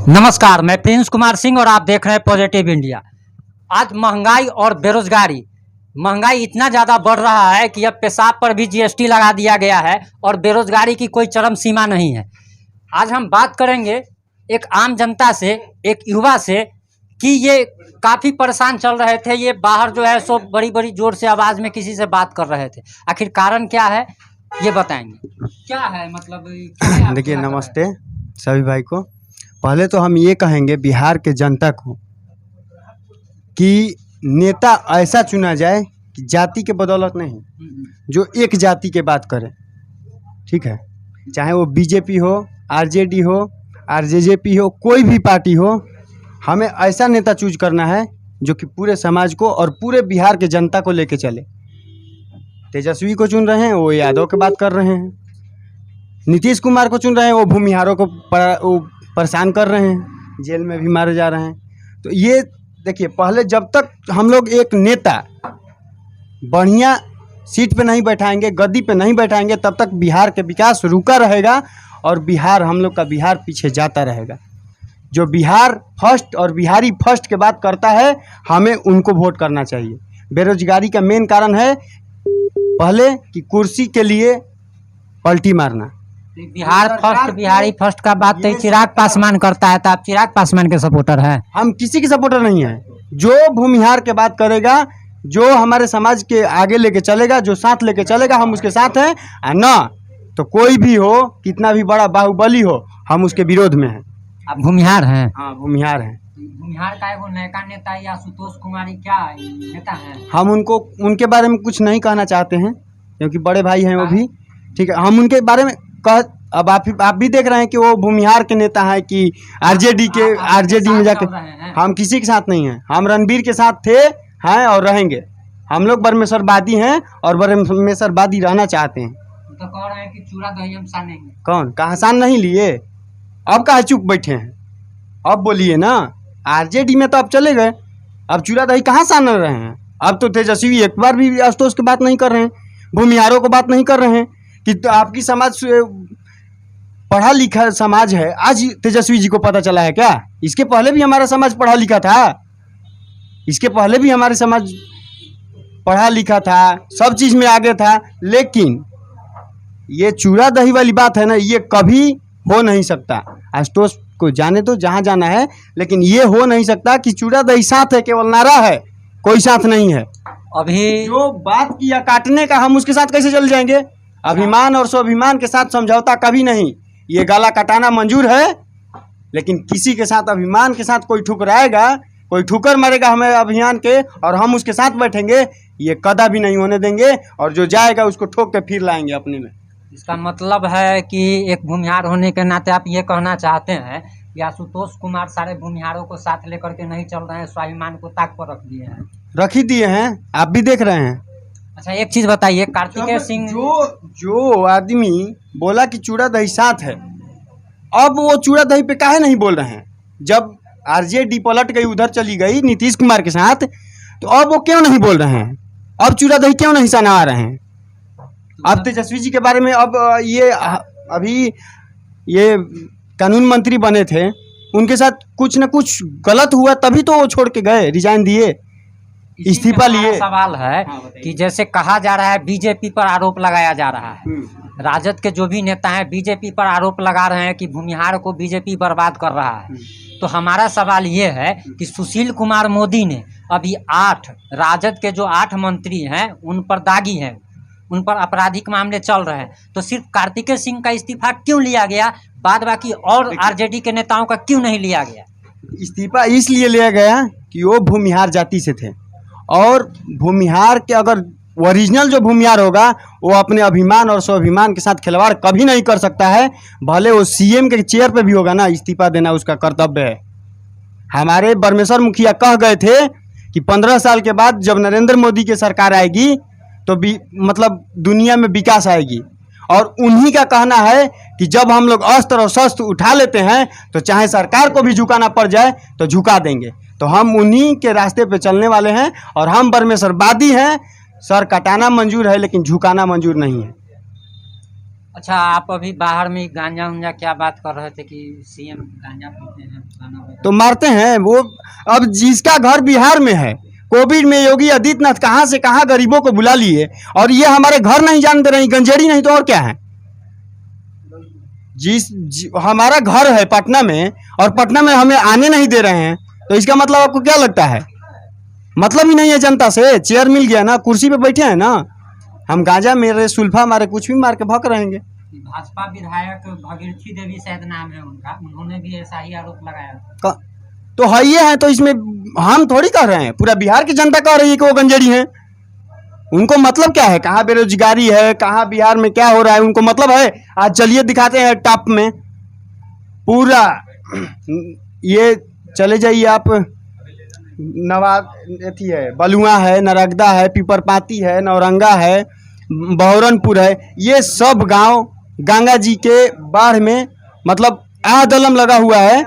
नमस्कार, मैं प्रिंस कुमार सिंह और आप देख रहे हैं पॉजिटिव इंडिया। आज महंगाई और बेरोजगारी, महंगाई इतना ज़्यादा बढ़ रहा है कि अब पेशाब पर भी जीएसटी लगा दिया गया है और बेरोजगारी की कोई चरम सीमा नहीं है। आज हम बात करेंगे एक आम जनता से, एक युवा से, कि ये काफ़ी परेशान चल रहे थे। ये बाहर जो है सो बड़ी बड़ी जोर से आवाज़ में किसी से बात कर रहे थे। आखिर कारण क्या है ये बताएंगे। क्या है मतलब देखिए, नमस्ते सभी भाई को। पहले तो हम ये कहेंगे बिहार के जनता को कि नेता ऐसा चुना जाए कि जाति के बदौलत नहीं, जो एक जाति के बात करे। ठीक है, चाहे वो बीजेपी हो, आरजेडी हो, आरजेजेपी हो, कोई भी पार्टी हो, हमें ऐसा नेता चूज करना है जो कि पूरे समाज को और पूरे बिहार के जनता को लेके चले। तेजस्वी को चुन रहे हैं, वो यादव की बात कर रहे हैं। नीतीश कुमार को चुन रहे हैं, वो भूमिहारों को परेशान कर रहे हैं, जेल में भी मारे जा रहे हैं। तो ये देखिए, पहले जब तक हम लोग एक नेता बढ़िया सीट पे नहीं बैठाएंगे, गद्दी पे नहीं बैठाएंगे, तब तक बिहार के विकास रुका रहेगा और बिहार, हम लोग का बिहार पीछे जाता रहेगा। जो बिहार फर्स्ट और बिहारी फर्स्ट के बात करता है, हमें उनको वोट करना चाहिए। बेरोजगारी का मेन कारण है पहले कि कुर्सी के लिए पलटी मारना। बिहार फर्स्ट, बिहारी फर्स्ट का बात तो चिराग पासवान करता है, तो आप चिराग पासवान के सपोर्टर हैं? हम किसी के सपोर्टर नहीं हैं। जो भूमिहार के बात करेगा, जो हमारे समाज के आगे लेके चलेगा, जो साथ लेके चलेगा, हम उसके साथ हैं। ना तो कोई भी हो, कितना भी बड़ा बाहुबली हो, हम उसके विरोध में हैं। आप भूमिहार हैं? हाँ, भूमिहार हैं। भूमिहार का एगो नयका नेता या आशुतोष कुमारी क्या नेता है? हम उनके बारे में कुछ नहीं कहना चाहते हैं, क्योंकि बड़े भाई हैं वो भी। ठीक है, हम उनके बारे में अब आप भी देख रहे हैं कि वो भूमिहार के नेता हैं कि आरजेडी में जाके। हम किसी के साथ नहीं हैं, हम रणबीर के साथ थे, हैं और रहेंगे। हम लोग बरमेश्वरवादी हैं और बरमेश्वरवादी रहना चाहते हैं। तो कह रहे हैं कि चूड़ा दही हम सानेंगे। कौन कहा सान नहीं लिए? अब कहाँ चुप बैठे हैं? अब बोलिए ना। आरजेडी में तो अब चले गए, अब चूड़ा दही कहाँ सान रहे हैं? अब तो तेजस्वी एक बार भी आशुतोष की बात नहीं कर रहे हैं, भूमिहारों को बात नहीं कर रहे हैं कि तो आपकी समाज पढ़ा लिखा समाज है। आज तेजस्वी जी को पता चला है क्या? इसके पहले भी हमारा समाज पढ़ा लिखा था, इसके पहले भी हमारे समाज पढ़ा लिखा था, सब चीज़ में आगे था। लेकिन ये चूड़ा दही वाली बात है ना, ये कभी हो नहीं सकता। आशुतोष को जाने तो जहाँ जाना है, लेकिन ये हो नहीं सकता कि चूड़ा दही साथ है, केवल नारा है, कोई साथ नहीं है। अभी जो बात किया काटने का, हम उसके साथ कैसे चल जाएंगे? अभिमान और स्वाभिमान के साथ समझौता कभी नहीं। ये गला कटाना मंजूर है, लेकिन किसी के साथ, अभिमान के साथ कोई ठुकराएगा, कोई ठुकर मारेगा हमें अभियान के, और हम उसके साथ बैठेंगे, ये कदा भी नहीं होने देंगे। और जो जाएगा उसको ठोक के फिर लाएंगे अपने में। इसका मतलब है कि एक भूमिहार होने के नाते आप ये कहना चाहते हैं कि आशुतोष कुमार सारे भूमिहारों को साथ लेकर के नहीं चल रहे हैं, स्वाभिमान को ताक पर रख ही दिए हैं। आप भी देख रहे हैं। अच्छा, एक चीज़ बताइए, कार्तिकेय सिंह जो आदमी बोला कि चूड़ा दही साथ है, अब वो चूड़ा दही पे काहे नहीं बोल रहे हैं? जब आरजेडी पलट गई, उधर चली गई नीतीश कुमार के साथ, तो अब वो क्यों नहीं बोल रहे हैं? अब चूड़ा दही क्यों नहीं सना रहे हैं? अब तेजस्वी जी के बारे में, अब ये अभी ये कानून मंत्री बने थे, उनके साथ कुछ न कुछ गलत हुआ, तभी तो वो छोड़ के गए, रिजाइन दिए, इस्तीफा लिए। सवाल है कि जैसे कहा जा रहा है बीजेपी पर आरोप लगाया जा रहा है, राजद के जो भी नेता हैं बीजेपी पर आरोप लगा रहे हैं कि भूमिहार को बीजेपी बर्बाद कर रहा है। तो हमारा सवाल ये है कि सुशील कुमार मोदी ने अभी 8 राजद के जो 8 मंत्री हैं उन पर दागी हैं, उन पर आपराधिक मामले चल रहे हैं। तो सिर्फ कार्तिकेय सिंह का इस्तीफा क्यों लिया गया, बाद बाकी और आरजेडी के नेताओं का क्यों नहीं लिया गया? इस्तीफा इसलिए लिया गया कि वो भूमिहार जाति से थे, और भूमिहार के, अगर ओरिजिनल जो भूमिहार होगा, वो अपने अभिमान और स्वाभिमान के साथ खिलवाड़ कभी नहीं कर सकता है। भले वो सीएम के चेयर पे भी होगा ना, इस्तीफा देना उसका कर्तव्य है। हमारे बरमेश्वर मुखिया कह गए थे कि 15 साल के बाद जब नरेंद्र मोदी की सरकार आएगी तो मतलब दुनिया में विकास आएगी। और उन्हीं का कहना है कि जब हम लोग अस्त्र और शस्त्र उठा लेते हैं तो चाहे सरकार को भी झुकाना पड़ जाए तो झुका देंगे। तो हम उन्हीं के रास्ते पे चलने वाले हैं, और हम बरमेश्वरवादी हैं। सर कटाना मंजूर है, लेकिन झुकाना मंजूर नहीं है। अच्छा, आप अभी बाहर में गांजा उंजा क्या बात कर रहे थे कि सीएम गांजा पीते हैं, खाना वगैरह? तो मारते हैं वो। अब जिसका घर बिहार में है, कोविड में योगी आदित्यनाथ कहाँ से कहाँ गरीबों को बुला लिए, और ये हमारे घर नहीं जानते रहे, गंजेड़ी नहीं तो और क्या है। हमारा घर है पटना में, और पटना में हमें आने नहीं दे रहे हैं, तो इसका मतलब आपको क्या लगता है? मतलब ही नहीं है जनता से। चेयर मिल गया ना, कुर्सी पे बैठे हैं ना, हम गांजा मेरे सुल्फा मारे कुछ भी मार के भौंक रहेंगे। भाजपा विधायक भागीरथी देवी शायद नाम है उनका, उन्होंने भी ऐसा ही आरोप लगाया। तो है ये है, तो इसमें हम थोड़ी कह रहे हैं, पूरा बिहार की जनता कह रही है कि वो गंजेड़ी हैं। उनको मतलब क्या है, कहाँ बेरोजगारी है, कहाँ बिहार में क्या हो रहा है, उनको मतलब है। आज चलिए दिखाते हैं टॉप में पूरा। ये चले जाइए आप, अथी है, बलुआ है, नरगदा है, पीपरपाती है, नौरंगा है, बहरनपुर है, ये सब गांव गंगा जी के बाढ़ में मतलब आदलम लगा हुआ है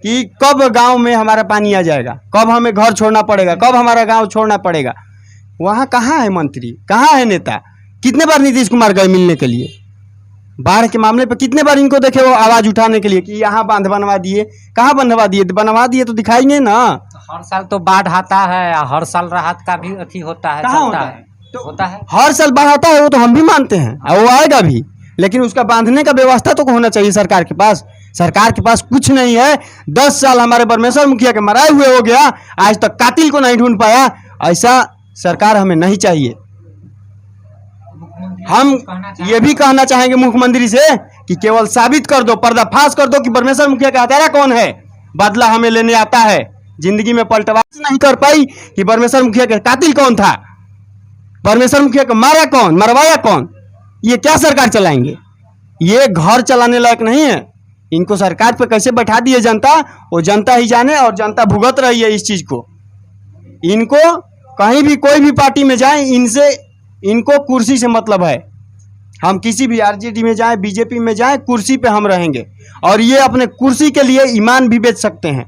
कि कब गांव में हमारा पानी आ जाएगा, कब हमें घर छोड़ना पड़ेगा, कब हमारा गांव छोड़ना पड़ेगा। वहाँ कहाँ है मंत्री, कहाँ है नेता? कितने बार नीतीश कुमार गए मिलने के लिए? बाढ़ के मामले पर कितने बार इनको देखे वो आवाज़ उठाने के लिए कि यहाँ बांध बनवा दिए। कहाँ बनवा दिए? बनवा दिए तो दिखाएंगे ना। हर साल तो बाढ़ आता है, हर साल राहत का भी अथी होता है, कहाँ चलता होता है? है? तो होता है, हर साल बाढ़ आता है, वो तो हम भी मानते हैं, और वो आएगा भी, लेकिन उसका बांधने का व्यवस्था तो होना चाहिए सरकार के पास। सरकार के पास कुछ नहीं है। 10 साल हमारे परमेश्वर मुखिया के मराए हुए हो गया, आज तक कातिल को नहीं ढूंढ पाया। ऐसा सरकार हमें नहीं चाहिए। हम ये भी कहना चाहेंगे मुख्यमंत्री से कि केवल साबित कर दो, पर्दाफाश कर दो कि परमेश्वर मुखिया का हत्यारा कौन है, बदला हमें लेने आता है। जिंदगी में पलटवार नहीं कर पाई कि परमेश्वर मुखिया का कातिल कौन था, परमेश्वर मुखिया को मारा कौन, मरवाया कौन। ये क्या सरकार चलाएंगे? ये घर चलाने लायक नहीं है। इनको सरकार पे कैसे बैठा दिए जनता, वो जनता ही जाने, और जनता भुगत रही है इस चीज को। इनको कहीं भी कोई भी पार्टी में जाए, इनको कुर्सी से मतलब है। हम किसी भी आरजेडी में जाए, बीजेपी में जाए, कुर्सी पे हम रहेंगे, और ये अपने कुर्सी के लिए ईमान भी बेच सकते हैं।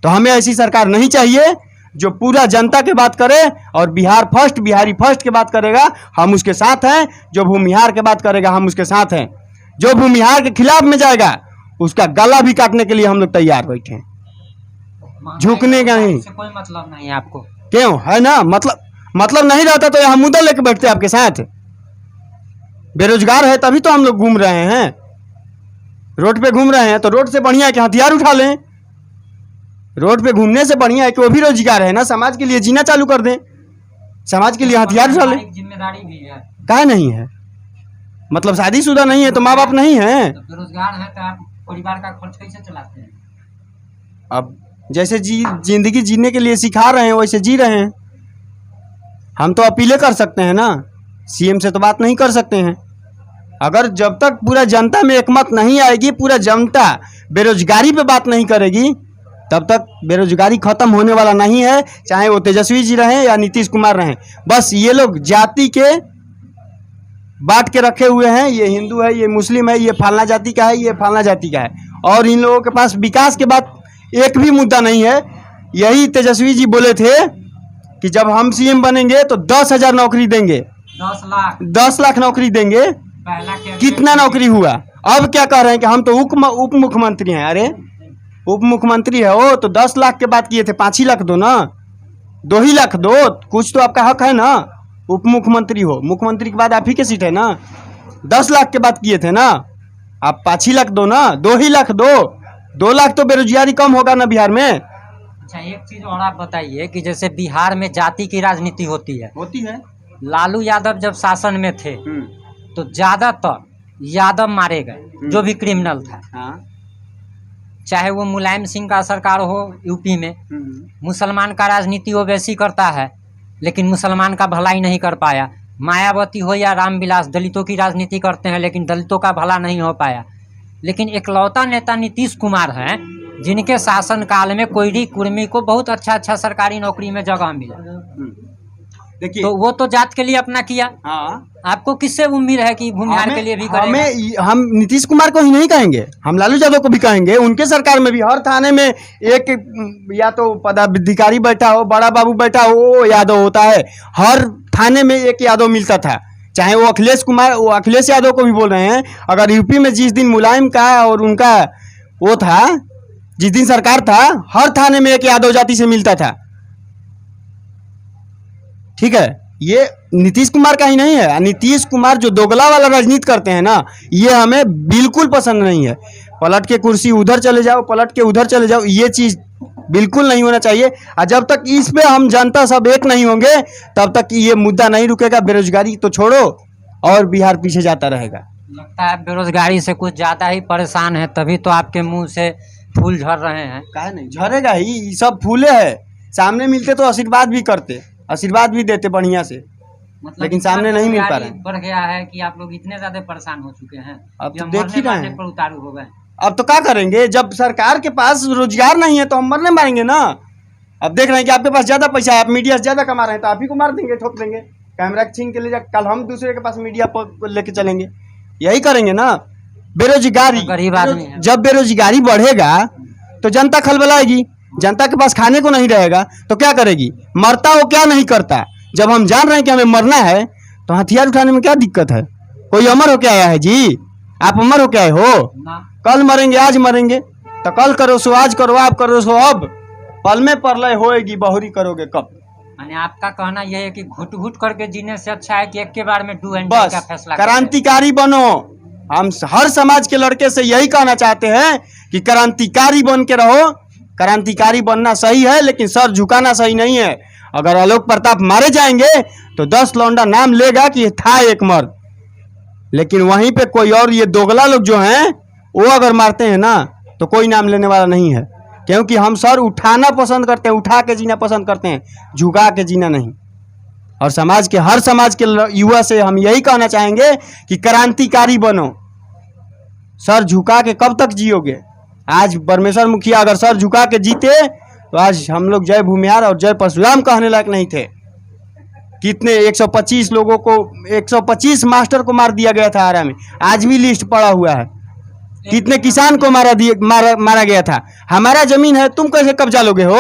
तो हमें ऐसी सरकार नहीं चाहिए जो पूरा जनता के बात करे और बिहार फर्स्ट, बिहारी फर्स्ट की बात करेगा, हम उसके साथ हैं। जो भूमिहार के बात करेगा, हम उसके साथ हैं। जो भूमिहार के खिलाफ में जाएगा, उसका गला भी काटने के लिए हम लोग तैयार बैठे हैं, झुकने का नहीं। कोई मतलब नहीं है आपको? क्यों है ना, मतलब नहीं रहता तो हम मुद्दा लेके बैठते आपके साथ। बेरोजगार है तभी तो हम लोग घूम रहे हैं, रोड पे घूम रहे हैं, तो रोड से बढ़िया है कि हथियार उठा लें। रोड पे घूमने से बढ़िया है कि वो भी रोजगार है ना, समाज के लिए जीना चालू कर दें, समाज के लिए हथियार उठा लें। जिम्मेदारी भी है। काहे नहीं है? मतलब शादीशुदा नहीं है तो माँ बाप नहीं है। तो बेरोजगार है तो आप परिवार का खर्च कैसे चलाते हैं? अब जैसे जिंदगी जीने के लिए सिखा रहे हैं वैसे जी रहे हैं। हम तो अपीलें कर सकते हैं ना, सीएम से तो बात नहीं कर सकते हैं। अगर जब तक पूरा जनता में एकमत नहीं आएगी, पूरा जनता बेरोजगारी पे बात नहीं करेगी, तब तक बेरोजगारी खत्म होने वाला नहीं है। चाहे वो तेजस्वी जी रहें या नीतीश कुमार रहें, बस ये लोग जाति के बांट के रखे हुए हैं। ये हिंदू है, ये मुस्लिम है, ये फलाना जाति का है, ये फलाना जाति का है, और इन लोगों के पास विकास के बाद एक भी मुद्दा नहीं है। यही तेजस्वी जी बोले थे कि जब हम सीएम बनेंगे तो 10,000 नौकरी देंगे, 10 लाख नौकरी देंगे। कितना नौकरी हुआ? अब क्या कह रहे हैं कि हम तो उप मुख्यमंत्री हैं। अरे उप मुख्यमंत्री है वो तो 10 लाख के बात किए थे, 5 ही लाख दो ना, 2 ही लाख दो, कुछ तो आपका हक है ना। उप मुख्यमंत्री हो, मुख्यमंत्री के बाद आप ही के सीट है ना। 10 लाख के बात किए थे ना, आप 5 ही लाख दो ना, 2 ही लाख दो, 2 लाख तो बेरोजगारी कम होगा ना बिहार में। अच्छा, एक चीज और आप बताइए कि जैसे बिहार में जाति की राजनीति होती है। लालू यादव जब शासन में थे तो ज्यादातर यादव मारे गए, जो भी क्रिमिनल था। हाँ। चाहे वो मुलायम सिंह का सरकार हो यूपी में, मुसलमान का राजनीति ओवैसी करता है, लेकिन मुसलमान का भलाई नहीं कर पाया। मायावती हो या रामविलास, दलितों की राजनीति करते हैं, लेकिन दलितों का भला नहीं हो पाया। लेकिन एकलौता नेता नीतीश कुमार हैं जिनके शासन काल में कोयरी कुर्मी को बहुत अच्छा सरकारी नौकरी में जगह मिला। देखिए, तो वो तो जात के लिए अपना किया। हाँ। आपको किससे उम्मीद है कि भूमिहार के लिए भी करेगा? हम नीतीश कुमार को ही नहीं कहेंगे, हम लालू यादव को भी कहेंगे। उनके सरकार में भी हर थाने में एक या तो पदाधिकारी बैठा हो, बड़ा बाबू बैठा हो, वो यादव होता है। हर थाने में एक यादव मिलता था। चाहे वो अखिलेश यादव को भी बोल रहे हैं, अगर यूपी में जिस दिन मुलायम का और उनका वो था, जिस दिन सरकार था, हर थाने में एक यादव जाति से मिलता था। ठीक है, ये नीतीश कुमार का ही नहीं है। नीतीश कुमार जो दोगला वाला राजनीति करते हैं ना, ये हमें बिल्कुल पसंद नहीं है। पलट के कुर्सी उधर चले जाओ, पलट के उधर चले जाओ, ये चीज़ बिल्कुल नहीं होना चाहिए। और जब तक इस पे हम जनता सब एक नहीं होंगे, तब तक ये मुद्दा नहीं रुकेगा। बेरोजगारी तो छोड़ो, और बिहार पीछे जाता रहेगा। लगता है बेरोजगारी से कुछ ज़्यादा ही परेशान है, तभी तो आपके मुंह से फूल झड़ रहे हैं। काहे नहीं झरेगा ही, ये सब फूले है। सामने मिलते तो आशीर्वाद भी करते, आशीर्वाद भी देते बढ़िया से, मतलब लेकिन सामने नहीं मिल पा रहा है। बढ़ गया है कि आप लोग इतने ज्यादा परेशान हो चुके हैं, अब तो या देख ही मरने रहे मारने हैं। पर उतारू हो गए। अब तो क्या करेंगे, जब सरकार के पास रोजगार नहीं है तो हम मरने मारेंगे ना। अब देख रहे हैं कि आपके पास ज्यादा पैसा है, आप मीडिया से ज्यादा कमा रहे हैं, तो आप ही को मार देंगे, ठोक देंगे, कैमरा छीन के ले जा। कल हम दूसरे के पास मीडिया पर लेके चलेंगे, यही करेंगे ना। बेरोजगारी, तो गरीब आदमी है। जब बेरोजगारी बढ़ेगा तो जनता खलबलाएगी, जनता के पास खाने को नहीं रहेगा तो क्या करेगी, मरता वो क्या नहीं करता। जब हम जान रहे हैं कि हमें मरना है तो हथियार उठाने में क्या दिक्कत है। कोई अमर होके आया है जी? आप अमर होके आए हो? ना कल मरेंगे, आज मरेंगे, तो कल करो सो आज करो, आप करो सो अब। पल में परलय होएगी, बहुरी करोगे कब। यानी आपका कहना यह है कि घुट घुट करके जीने से अच्छा है कि एक के बार में डू एंड डाई का बस फैसला करें। क्रांतिकारी बनो। हम हर समाज के लड़के से यही कहना चाहते हैं कि क्रांतिकारी बन के रहो। क्रांतिकारी बनना सही है, लेकिन सर झुकाना सही नहीं है। अगर आलोक प्रताप मारे जाएंगे तो 10 लौंडा नाम लेगा कि था एक मर्द, लेकिन वहीं पे कोई और ये दोगला लोग जो हैं वो अगर मारते हैं ना तो कोई नाम लेने वाला नहीं है। क्योंकि हम सर उठाना पसंद करते हैं, उठा के जीना पसंद करते हैं, झुका के जीना नहीं। और हर समाज के युवा से हम यही कहना चाहेंगे कि क्रांतिकारी बनो। सर झुका के कब तक जियोगे। आज परमेश्वर मुखिया अगर सर झुका के जीते तो आज हम लोग जय भूमिहार और जय परशुराम कहने लायक नहीं थे। कितने 125 लोगों को, 125 मास्टर को मार दिया गया था आरा में, आज भी लिस्ट पड़ा हुआ है। कितने किसान को मारा गया था। हमारा जमीन है, तुम कैसे कब्जा लोगे हो।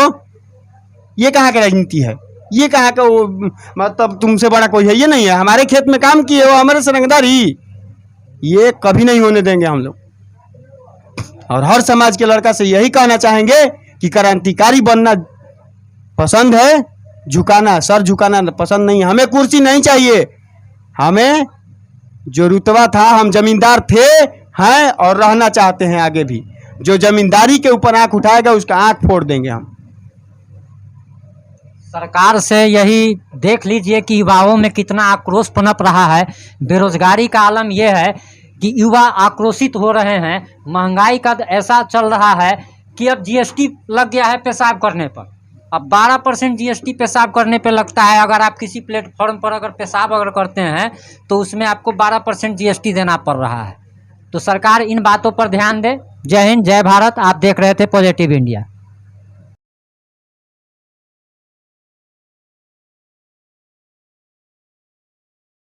ये कहाँ की राजनीति है, ये कहाँ का वो, मतलब तुमसे बड़ा कोई है ये नहीं है। हमारे खेत में काम किए हो, हमारे से रंगदारी, ये कभी नहीं होने देंगे हम लोग। और हर समाज के लड़का से यही कहना चाहेंगे कि क्रांतिकारी बनना पसंद है, झुकाना, सर झुकाना पसंद नहीं है। हमें कुर्सी नहीं चाहिए, हमें जो रुतबा था, हम जमींदार थे, हैं और रहना चाहते हैं आगे भी। जो जमींदारी के ऊपर आंख उठाएगा उसका आंख फोड़ देंगे हम। सरकार से यही देख लीजिए कि युवाओं में कितना आक्रोश पनप रहा है। बेरोजगारी का आलम यह है कि युवा आक्रोशित हो रहे हैं। महंगाई का ऐसा चल रहा है कि अब जीएसटी लग गया है पेशाब करने पर। अब 12% जीएसटी पेशाब करने पे लगता है। अगर आप किसी प्लेटफॉर्म पर अगर पेशाब अगर करते हैं तो उसमें आपको 12% जीएसटी देना पड़ रहा है। तो सरकार इन बातों पर ध्यान दे। जय हिंद, जय भारत। आप देख रहे थे पॉजिटिव इंडिया।